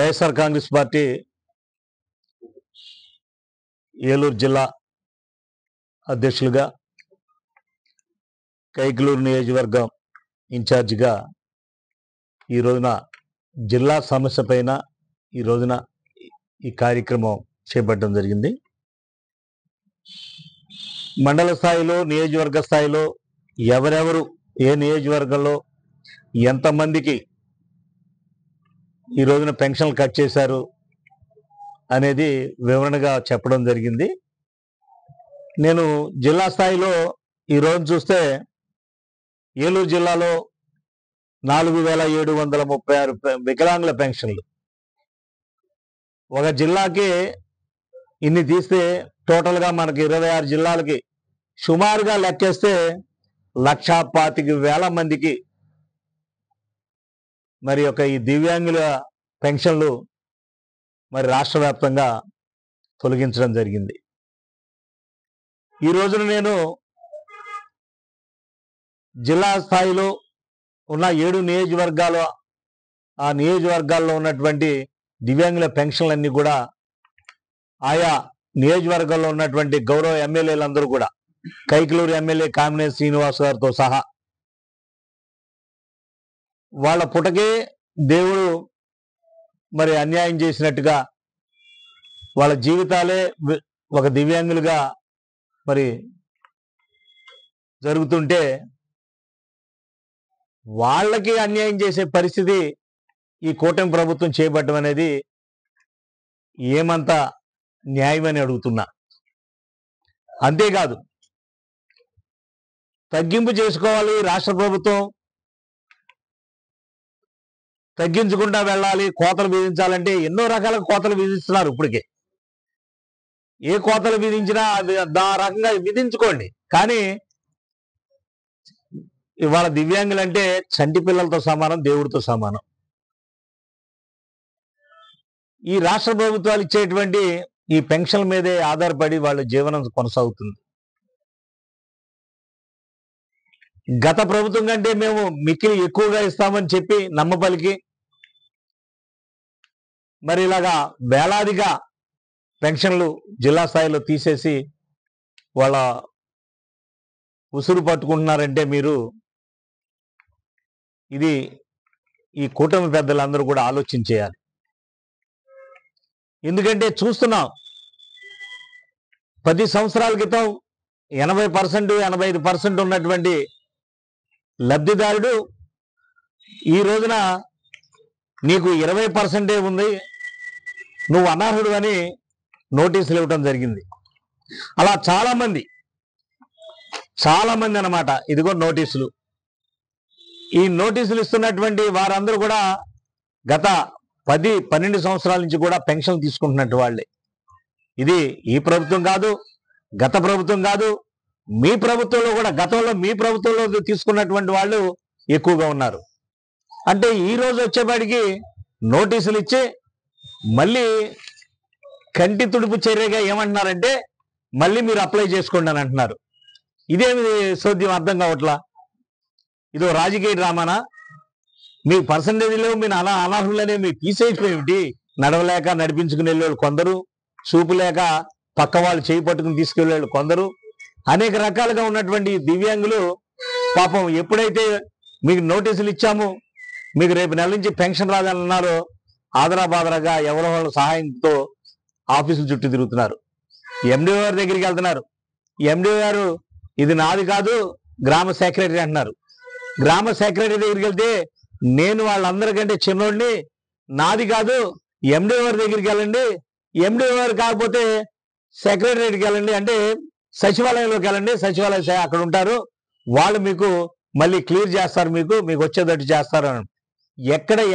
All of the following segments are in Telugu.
వైఎస్ఆర్ కాంగ్రెస్ పార్టీ ఏలూరు జిల్లా అధ్యక్షులుగా, కైకలూరు నియోజకవర్గం ఇన్ఛార్జిగా ఈ రోజున జిల్లా సమస్య పైన ఈ రోజున ఈ కార్యక్రమం చేపట్టడం జరిగింది. మండల స్థాయిలో, నియోజకవర్గ స్థాయిలో ఎవరెవరు ఏ నియోజకవర్గంలో ఎంతమందికి ఈ రోజున పెన్షన్లు కట్ చేశారు అనేది వివరణగా చెప్పడం జరిగింది. నేను జిల్లా స్థాయిలో ఈరోజు చూస్తే ఏలూరు జిల్లాలో 4736 వికలాంగుల పెన్షన్లు. ఒక జిల్లాకి ఇన్ని తీస్తే టోటల్గా మనకి 26 జిల్లాలకి సుమారుగా లెక్కేస్తే 1,25,000 మందికి మరి యొక్క ఈ దివ్యాంగుల పెన్షన్లు మరి రాష్ట్ర వ్యాప్తంగా తొలగించడం జరిగింది. ఈ రోజున నేను జిల్లా స్థాయిలో ఉన్న 7 నియోజకవర్గాలు, ఆ నియోజకవర్గాల్లో ఉన్నటువంటి దివ్యాంగుల పెన్షన్లన్నీ కూడా ఆయా నియోజకవర్గాల్లో ఉన్నటువంటి గౌరవ ఎమ్మెల్యేలందరూ కూడా, కైకలూరు ఎమ్మెల్యే కామినేని శ్రీనివాస్ గారితో సహా, వాళ్ళ పుటకే దేవుడు మరి అన్యాయం చేసినట్టుగా వాళ్ళ జీవితాలే ఒక దివ్యాంగులుగా మరి జరుగుతుంటే వాళ్ళకి అన్యాయం చేసే పరిస్థితి ఈ కూటమి ప్రభుత్వం చేపట్టడం అనేది ఏమంత న్యాయమని అడుగుతున్నా. అంతేకాదు, తగ్గింపు చేసుకోవాలి రాష్ట్ర ప్రభుత్వం, తగ్గించకుండా వెళ్ళాలి, కోతలు విధించాలంటే ఎన్నో రకాల కోతలు విధిస్తున్నారు. ఇప్పటికే ఏ కోతలు విధించినా ఆ రకంగా విధించుకోండి, కానీ ఇవాళ దివ్యాంగులంటే చంటి పిల్లలతో సమానం, దేవుడితో సమానం. ఈ రాష్ట్ర ప్రభుత్వాలు ఇచ్చేటువంటి ఈ పెన్షన్ల మీదే ఆధారపడి వాళ్ళ జీవనం కొనసాగుతుంది. గత ప్రభుత్వం కంటే మేము మిక్కిలి ఎక్కువగా ఇస్తామని చెప్పి నమ్మపలికి మరి ఇలాగా వేలాదిగా పెన్షన్లు జిల్లా స్థాయిలో తీసేసి వాళ్ళ ఉసురు పట్టుకుంటున్నారంటే మీరు ఇది ఈ కూటమి పెద్దలందరూ కూడా ఆలోచించేయాలి. ఎందుకంటే చూస్తున్నాం, 10 సంవత్సరాల క్రితం 80%, 85% ఉన్నటువంటి లబ్ధిదారుడు ఈ రోజున నీకు 20% ఉంది, నువ్వు అనర్హుడు అని నోటీసులు ఇవ్వడం జరిగింది. అలా చాలా మంది అన్నమాట. ఇదిగో నోటీసులు. ఈ నోటీసులు ఇస్తున్నటువంటి వారందరూ కూడా గత 10-12 సంవత్సరాల నుంచి కూడా పెన్షన్ తీసుకుంటున్నట్టు వాళ్ళే. ఇది ఈ ప్రభుత్వం కాదు, గత ప్రభుత్వం కాదు, మీ ప్రభుత్వంలో కూడా గతంలో మీ ప్రభుత్వంలో తీసుకున్నటువంటి వాళ్ళు ఎక్కువగా ఉన్నారు. అంటే ఈ రోజు వచ్చేపాటికి నోటీసులు ఇచ్చి మళ్ళీ కంటి తుడుపు చర్యగా ఏమంటున్నారంటే మళ్ళీ మీరు అప్లై చేసుకోండి అని అంటున్నారు. ఇదేమి సోద్యం అర్థం కావట్లా. ఇదో రాజకీయ డ్రామానా? మీ పర్సంటేజ్లో మీరు అనర్హులనే మీ తీసేయటం ఏమిటి? నడవలేక నడిపించుకుని వెళ్ళేవాళ్ళు కొందరు, చూపు లేక పక్క వాళ్ళు చేయి పట్టుకుని తీసుకెళ్ళేవాళ్ళు కొందరు, అనేక రకాలుగా ఉన్నటువంటి దివ్యాంగులు పాపం ఎప్పుడైతే మీకు నోటీసులు ఇచ్చాము, మీకు రేపు నెల నుంచి పెన్షన్ రాదని అన్నారో ఆదరాబాదరాగా ఎవరో వాళ్ళ సహాయంతో ఆఫీసుల చుట్టూ తిరుగుతున్నారు. ఎండిఓ గారి దగ్గరికి వెళ్తున్నారు. ఎండిఓ గారు ఇది నాది కాదు, గ్రామ సెక్రటరీ అంటున్నారు. గ్రామ సెక్రటరీ దగ్గరికి వెళ్తే నేను వాళ్ళందరికంటే చిన్నోడిని, నాది కాదు, ఎండిఓ గారి దగ్గరికి వెళ్ళండి, ఎండిఓ గారు కాకపోతే సెక్రటరీకి వెళ్ళండి, అంటే సచివాలయంలోకి వెళ్ళండి, సచివాలయ అక్కడ ఉంటారు, వాళ్ళు మీకు మళ్ళీ క్లియర్ చేస్తారు, మీకు వచ్చేటట్టు చేస్తారు అని.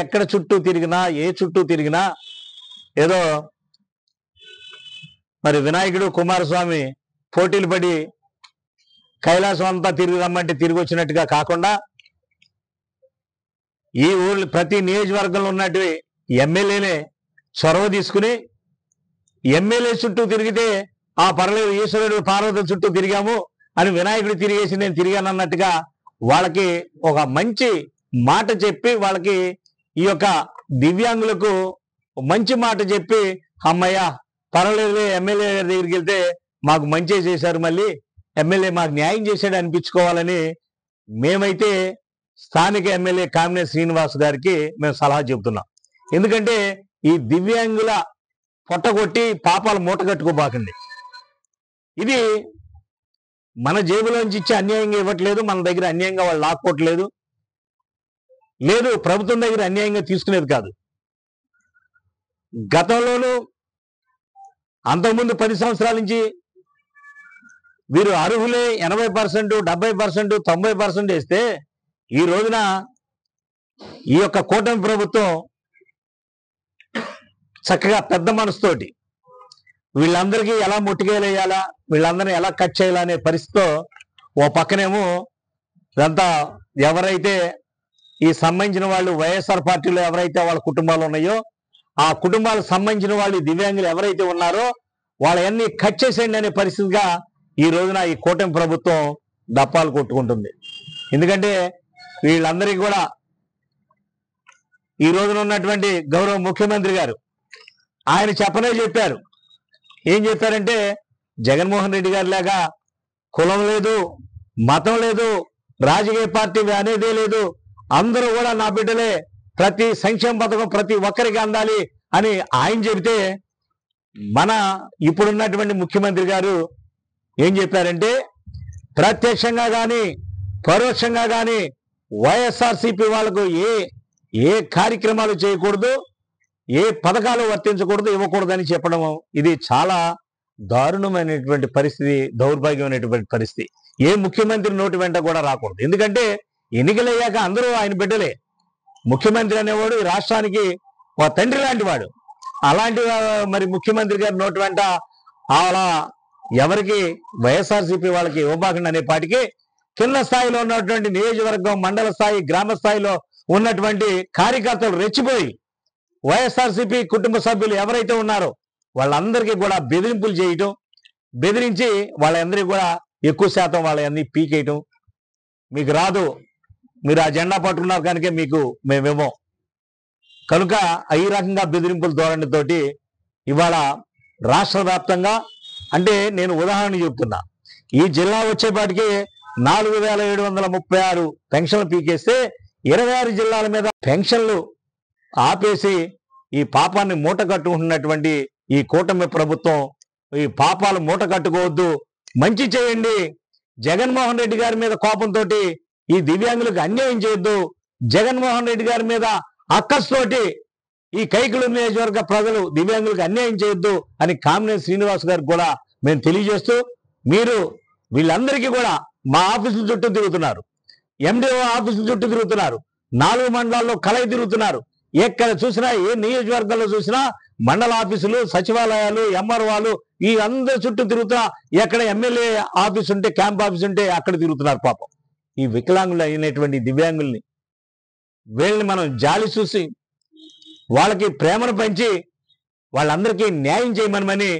ఎక్కడ చుట్టూ తిరిగినా, ఏ చుట్టూ తిరిగినా ఏదో మరి వినాయకుడు కుమారస్వామి పోటీలు పడి కైలాసం అంతా తిరిగి రమ్మంటే తిరిగి వచ్చినట్టుగా కాకుండా ఈ ఊళ్ళో ప్రతి నియోజకవర్గంలో ఉన్నట్టు ఎమ్మెల్యేనే చొరవ తీసుకుని ఎమ్మెల్యే చుట్టూ తిరిగితే ఆ పర్లేదు ఈశ్వరుడు పార్వతి చుట్టూ తిరిగాము అని వినాయకుడు తిరిగేసి నేను తిరిగాను అన్నట్టుగా వాళ్ళకి ఒక మంచి మాట చెప్పి వాళ్ళకి ఈ యొక్క దివ్యాంగులకు మంచి మాట చెప్పి అమ్మయ్య పర్వాలేదులే ఎమ్మెల్యే గారి దగ్గరికి వెళ్తే మాకు మంచి చేశారు, మళ్ళీ ఎమ్మెల్యే మాకు న్యాయం చేశాడు అనిపించుకోవాలని మేమైతే స్థానిక ఎమ్మెల్యే కామినేని శ్రీనివాస్ గారికి మేము సలహా చెబుతున్నాం. ఎందుకంటే ఈ దివ్యాంగుల పొట్టగొట్టి పాపాలు మూట కట్టుకోబాకండి. ఇది మన జేబులోంచి ఇచ్చి అన్యాయంగా ఇవ్వట్లేదు, మన దగ్గర అన్యాయంగా వాళ్ళు లాక్కోవట్లేదు, లేదు ప్రభుత్వం దగ్గర అన్యాయంగా తీసుకునేది కాదు. గతంలోనూ అంతకుముందు 10 సంవత్సరాల నుంచి వీరు అర్హులే 80%, 70%, 90% వేస్తే ఈ రోజున ఈ యొక్క కూటమి ప్రభుత్వం చక్కగా పెద్ద మనసుతోటి వీళ్ళందరికీ ఎలా ముట్టుకేయాలా, వీళ్ళందరినీ ఎలా కట్ చేయాలనే పరిస్థితితో ఓ పక్కనేమో ఇదంతా ఎవరైతే ఈ సంబంధించిన వాళ్ళు వైఎస్ఆర్ పార్టీలో ఎవరైతే వాళ్ళ కుటుంబాలు ఉన్నాయో ఆ కుటుంబాలకు సంబంధించిన వాళ్ళు దివ్యాంగులు ఎవరైతే ఉన్నారో వాళ్ళన్నీ కట్ చేసేయండి అనే పరిస్థితిగా ఈ రోజున ఈ కూటమి ప్రభుత్వం డప్పాలు కొట్టుకుంటుంది. ఎందుకంటే వీళ్ళందరికీ కూడా ఈ రోజున ఉన్నటువంటి గౌరవ ముఖ్యమంత్రి గారు ఆయన చెప్పారు. ఏం చెప్పారంటే జగన్మోహన్ రెడ్డి గారి లాగా కులం లేదు, మతం లేదు, రాజకీయ పార్టీ అనేదే లేదు, అందరూ కూడా నా బిడ్డలే, ప్రతి సంక్షేమ పథకం ప్రతి ఒక్కరికి అందాలి అని ఆయన చెబితే మన ఇప్పుడున్నటువంటి ముఖ్యమంత్రి గారు ఏం చెప్పారంటే ప్రత్యక్షంగా కానీ పరోక్షంగా కానీ వైఎస్ఆర్సీపీ వాళ్ళకు ఏ కార్యక్రమాలు చేయకూడదు, ఏ పథకాలు వర్తించకూడదు, ఇవ్వకూడదని చెప్పడం ఇది చాలా దారుణమైనటువంటి పరిస్థితి, దౌర్భాగ్యమైనటువంటి పరిస్థితి. ఏ ముఖ్యమంత్రి నోటి వెంట కూడా రాకూడదు. ఎందుకంటే ఎన్నికలయ్యాక అందరూ ఆయన బిడ్డలే. ముఖ్యమంత్రి అనేవాడు ఈ రాష్ట్రానికి ఒక తండ్రి లాంటి వాడు. అలాంటి మరి ముఖ్యమంత్రి గారి నోటి వెంట అలా ఎవరికి వైఎస్ఆర్సీపీ వాళ్ళకి ఇవ్వబాకండి అనే పాటికి కింద స్థాయిలో ఉన్నటువంటి నియోజకవర్గం, మండల స్థాయి, గ్రామ స్థాయిలో ఉన్నటువంటి కార్యకర్తలు రెచ్చిపోయి వైఎస్ఆర్సీపీ కుటుంబ సభ్యులు ఎవరైతే ఉన్నారో వాళ్ళందరికీ కూడా బెదిరింపులు చేయటం, బెదిరించి వాళ్ళందరికీ కూడా ఎక్కువ శాతం వాళ్ళని పీకేయటం, మీకు రాదు, మీరు ఆ జెండా పట్టుకున్నారు కనుక మీకు మేమేమో కనుక ఈ రకంగా బెదిరింపుల ధోరణితోటి ఇవాళ రాష్ట్ర వ్యాప్తంగా, అంటే నేను ఉదాహరణ చెప్తున్నా, ఈ జిల్లా వచ్చేపాటికి 4736 పెన్షన్లు పీకేస్తే 26 జిల్లాల మీద పెన్షన్లు ఆపేసి ఈ పాపాన్ని మూట కట్టుకుంటున్నటువంటి ఈ కూటమి ప్రభుత్వం ఈ పాపాలు మూట కట్టుకోవద్దు, మంచి చేయండి, జగన్మోహన్ రెడ్డి గారి మీద కోపంతో ఈ దివ్యాంగులకు అన్యాయం చేయొద్దు, జగన్మోహన్ రెడ్డి గారి మీద అక్కస్తోటి ఈ కైకలూరు నియోజకవర్గ ప్రజలు దివ్యాంగులకు అన్యాయం చేయొద్దు అని కామినేని శ్రీనివాస్ గారికి కూడా మేము తెలియజేస్తూ, మీరు వీళ్ళందరికీ కూడా మా ఆఫీసుల చుట్టూ తిరుగుతున్నారు, ఎండిఓ ఆఫీసుల చుట్టూ తిరుగుతున్నారు, 4 మండలాల్లో కలయి తిరుగుతున్నారు, ఎక్కడ చూసినా ఏ నియోజకవర్గంలో చూసినా మండల ఆఫీసులు, సచివాలయాలు, ఎంఆర్ఓలు ఈ అందరి చుట్టూ తిరుగుతున్నా, ఎక్కడ ఎమ్మెల్యే ఆఫీస్ ఉంటే, క్యాంప్ ఆఫీస్ ఉంటే అక్కడ తిరుగుతున్నారు. పాపం ఈ వికలాంగులు అయినటువంటి దివ్యాంగుల్ని వీళ్ళని మనం జాలి చూసి వాళ్ళకి ప్రేమను పెంచి వాళ్ళందరికీ న్యాయం చేయమని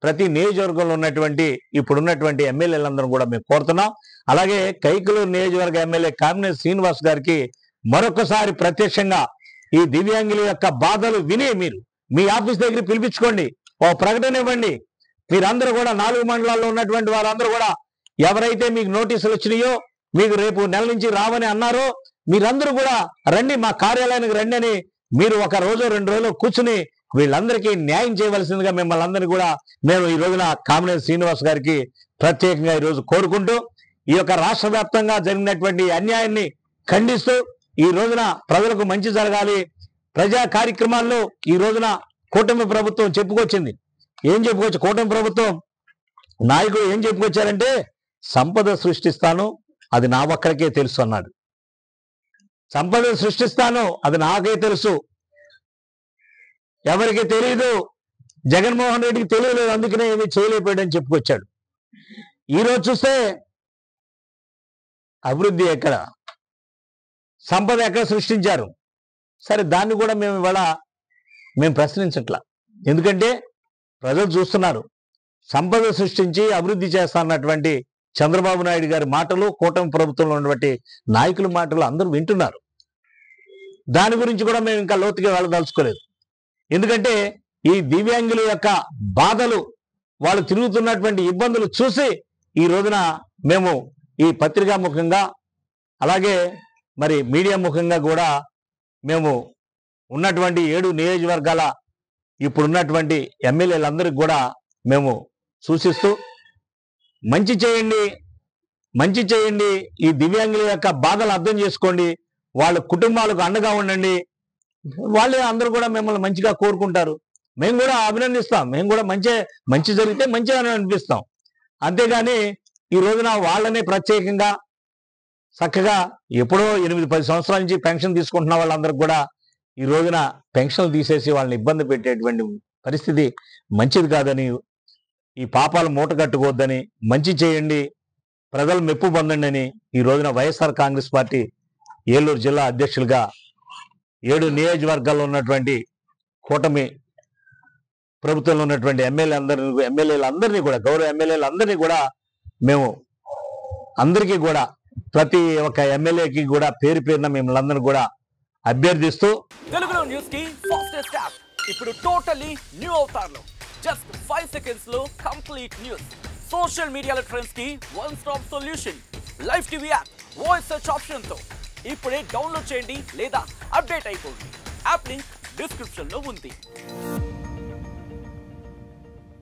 ప్రతి నియోజకవర్గంలో ఉన్నటువంటి ఇప్పుడున్నటువంటి ఎమ్మెల్యేలందరూ కూడా మేము కోరుతున్నాం. అలాగే కైకలూరు నియోజకవర్గ ఎమ్మెల్యే కామినేని శ్రీనివాస్ గారికి మరొకసారి ప్రత్యక్షంగా ఈ దివ్యాంగుల యొక్క బాధలు విని మీరు మీ ఆఫీస్ దగ్గర పిలిపించుకోండి, ఓ ప్రకటన ఇవ్వండి. మీరందరూ కూడా 4 మండలాల్లో ఉన్నటువంటి వారందరూ కూడా ఎవరైతే మీకు నోటీసులు వచ్చినాయో, మీకు రేపు నెల నుంచి రావని అన్నారో మీరందరూ కూడా రండి, మా కార్యాలయానికి రండి అని మీరు 1 రోజు 2 రోజులు కూర్చుని వీళ్ళందరికీ న్యాయం చేయవలసిందిగా మిమ్మల్ని అందరినీ కూడా మేము ఈ రోజున కామినేని శ్రీనివాస్ గారికి ప్రత్యేకంగా ఈరోజు కోరుకుంటూ ఈ యొక్క రాష్ట్ర వ్యాప్తంగా జరిగినటువంటి అన్యాయాన్ని ఖండిస్తూ ఈ రోజున ప్రజలకు మంచి జరగాలి, ప్రజా కార్యక్రమాల్లో ఈ రోజున కూటమి ప్రభుత్వం చెప్పుకొచ్చింది. ఏం చెప్పుకోవచ్చు? కూటమి ప్రభుత్వం నాయకుడు ఏం చెప్పుకొచ్చారంటే సంపద సృష్టిస్తాను, అది నా ఒక్కరికే తెలుసు అన్నాడు. సంపద సృష్టిస్తాను, అది నాకే తెలుసు, ఎవరికి తెలియదు, జగన్మోహన్ రెడ్డికి తెలియలేదు, అందుకనే ఏమీ చేయలేకపోయాడని చెప్పుకొచ్చాడు. ఈరోజు చూస్తే అభివృద్ధి ఎక్కడ, సంపద ఎక్కడ సృష్టించారు? సరే, దాన్ని కూడా మేము ఇవాళ ప్రశ్నించట్లా. ఎందుకంటే ప్రజలు చూస్తున్నారు, సంపద సృష్టించి అభివృద్ధి చేస్తానన్నటువంటి చంద్రబాబు నాయుడు గారి మాటలు, కూటమి ప్రభుత్వంలో ఉన్నటువంటి నాయకుల మాటలు అందరూ వింటున్నారు. దాని గురించి కూడా మేము ఇంకా లోతుగా వెళ్ళదలుచుకోలేదు. ఎందుకంటే ఈ దివ్యాంగుల యొక్క బాధలు, వాళ్ళు తిరుగుతున్నటువంటి ఇబ్బందులు చూసి ఈ రోజున మేము ఈ పత్రికా ముఖంగా అలాగే మరి మీడియా ముఖంగా కూడా మేము ఉన్నటువంటి 7 నియోజకవర్గాల ఇప్పుడున్నటువంటి ఎమ్మెల్యేలందరికీ కూడా మేము సూచిస్తూ మంచి చేయండి, ఈ దివ్యాంగుల యొక్క బాధలు అర్థం చేసుకోండి, వాళ్ళ కుటుంబాలకు అండగా ఉండండి. వాళ్ళే అందరూ కూడా మిమ్మల్ని మంచిగా కోరుకుంటారు. మేము కూడా అభినందిస్తాం. మేము కూడా మంచి జరిగితే మంచిగా అనిపిస్తాం. అంతేగాని ఈ రోజున వాళ్ళనే ప్రత్యేకంగా చక్కగా ఎప్పుడో 8-10 సంవత్సరాల నుంచి పెన్షన్ తీసుకుంటున్న వాళ్ళందరికీ కూడా ఈ రోజున పెన్షన్లు తీసేసి వాళ్ళని ఇబ్బంది పెట్టేటువంటి పరిస్థితి మంచిది కాదని, ఈ పాపాలు మూట కట్టుకోవద్దని, మంచి చేయండి, ప్రజలు మెప్పు పొందండి అని ఈ రోజున వైఎస్ఆర్ కాంగ్రెస్ పార్టీ ఏలూరు జిల్లా అధ్యక్షులుగా 7 నియోజకవర్గాల్లో ఉన్నటువంటి కూటమి ప్రభుత్వంలో ఉన్నటువంటి ఎమ్మెల్యేలందరినీ కూడా, గౌరవ ఎమ్మెల్యేలందరినీ కూడా మేము అందరికీ కూడా ప్రతి ఒక్క ఎమ్మెల్యేకి కూడా పేరు పేరున మిమ్మల్ని అందరూ కూడా అభ్యర్థిస్తూ తెలుగులో న్యూస్ కి ఫాస్టెస్ట్ యాప్ ఇప్పుడు టోటల్లీ న్యూ అవతార్లో జస్ట్ 5 సెకండ్స్ లో కంప్లీట్ న్యూస్, సోషల్ మీడియాలో ట్రెండ్స్ కి one stop solution, live TV app, voice search option తో ఇప్పుడే డౌన్లోడ్ చేయండి లేదా అప్డేట్ అయిపోండి. యాప్ లింక్ డిస్క్రిప్షన్ లో ఉంది.